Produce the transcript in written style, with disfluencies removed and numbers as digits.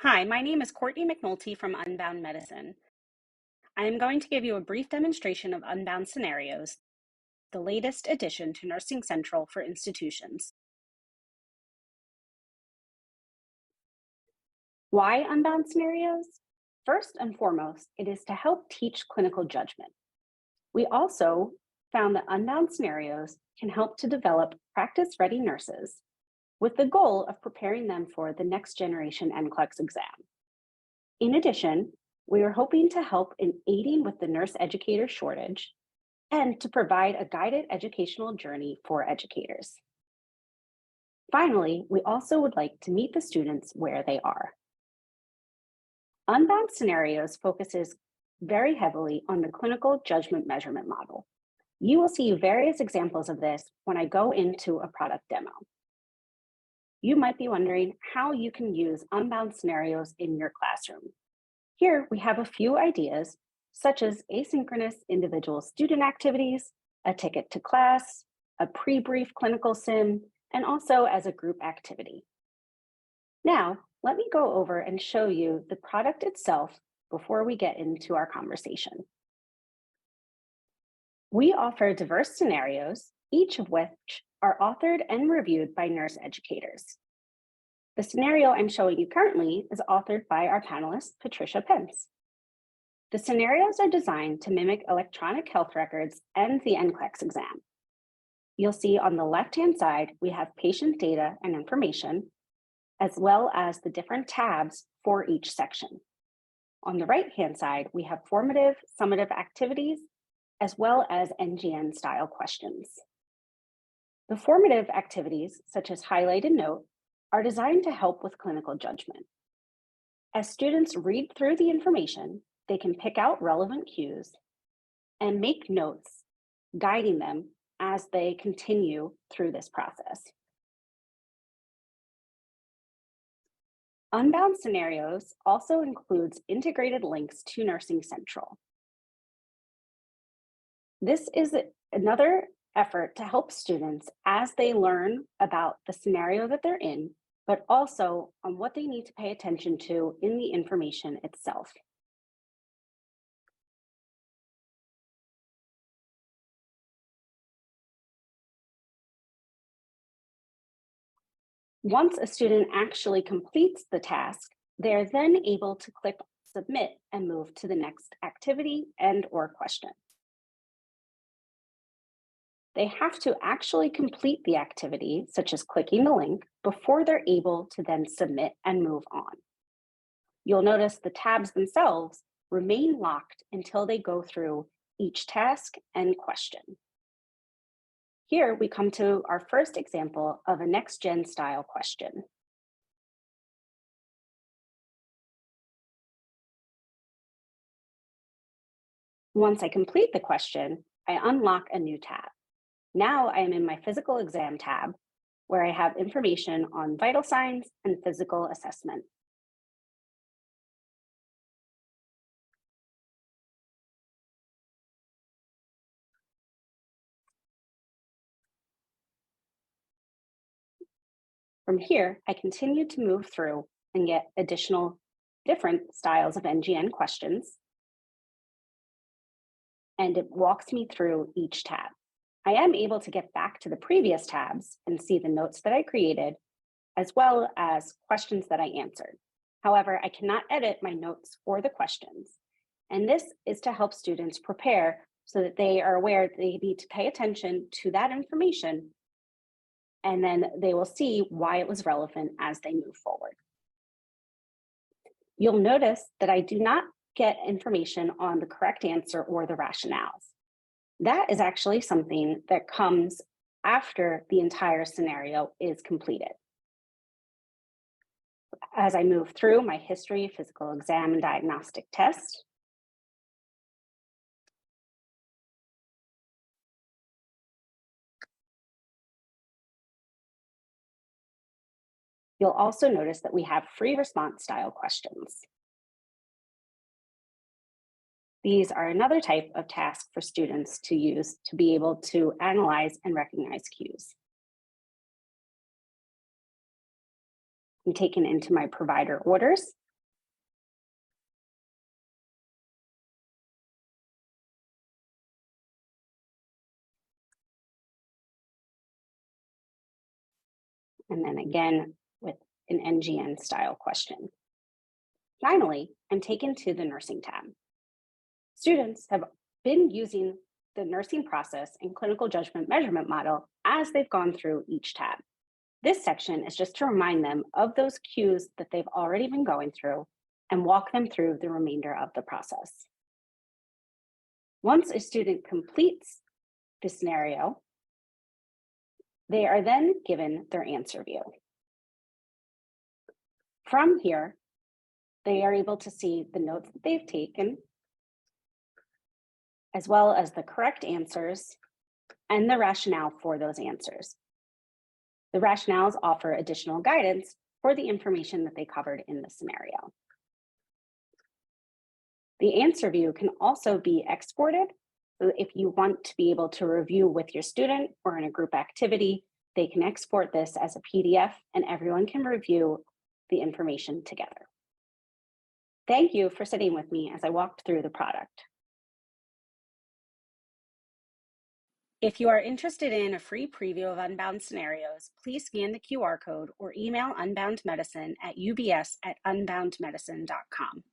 Hi, my name is Courtney McNulty from Unbound Medicine. I am going to give you a brief demonstration of Unbound Scenarios, the latest addition to Nursing Central for institutions. Why Unbound Scenarios? First and foremost, it is to help teach clinical judgment. We also found that Unbound Scenarios can help to develop practice-ready nurses with the goal of preparing them for the next generation NCLEX exam. In addition, we are hoping to help in aiding with the nurse educator shortage and to provide a guided educational journey for educators. Finally, we also would like to meet the students where they are. Unbound Scenarios focuses very heavily on the clinical judgment measurement model. You will see various examples of this when I go into a product demo. You might be wondering how you can use Unbound Scenarios in your classroom. Here we have a few ideas, such as asynchronous individual student activities, a ticket to class, a pre-brief clinical sim, and also as a group activity. Now, let me go over and show you the product itself before we get into our conversation. We offer diverse scenarios, each of which are authored and reviewed by nurse educators. The scenario I'm showing you currently is authored by our panelist, Patricia Pence. The scenarios are designed to mimic electronic health records and the NCLEX exam. You'll see on the left-hand side, we have patient data and information, as well as the different tabs for each section. On the right-hand side, we have formative, summative activities, as well as NGN style questions. The formative activities, such as highlight and note, are designed to help with clinical judgment. As students read through the information, they can pick out relevant cues and make notes, guiding them as they continue through this process. Unbound Scenarios also includes integrated links to Nursing Central. This is another effort to help students as they learn about the scenario that they're in, but also on what they need to pay attention to in the information itself. Once a student actually completes the task, they are then able to click Submit and move to the next activity and/or question. They have to actually complete the activity, such as clicking the link, before they're able to then submit and move on. You'll notice the tabs themselves remain locked until they go through each task and question. Here we come to our first example of a next-gen style question. Once I complete the question, I unlock a new tab. Now I am in my physical exam tab, where I have information on vital signs and physical assessment. From here, I continue to move through and get additional different styles of NGN questions, and it walks me through each tab. I am able to get back to the previous tabs and see the notes that I created, as well as questions that I answered. However, I cannot edit my notes or the questions. And this is to help students prepare so that they are aware that they need to pay attention to that information, and then they will see why it was relevant as they move forward. You'll notice that I do not get information on the correct answer or the rationales. That is actually something that comes after the entire scenario is completed. As I move through my history, physical exam, and diagnostic test, you'll also notice that we have free response style questions. These are another type of task for students to use to be able to analyze and recognize cues. I'm taken into my provider orders, and then again with an NGN style question. Finally, I'm taken to the nursing tab. Students have been using the nursing process and clinical judgment measurement model as they've gone through each tab. This section is just to remind them of those cues that they've already been going through and walk them through the remainder of the process. Once a student completes the scenario, they are then given their answer view. From here, they are able to see the notes that they've taken, as well as the correct answers and the rationale for those answers. The rationales offer additional guidance for the information that they covered in the scenario. The answer view can also be exported. So if you want to be able to review with your student or in a group activity, they can export this as a PDF and everyone can review the information together. Thank you for sitting with me as I walked through the product. If you are interested in a free preview of Unbound Scenarios, please scan the QR code or email Unbound Medicine at ubs@unboundmedicine.com.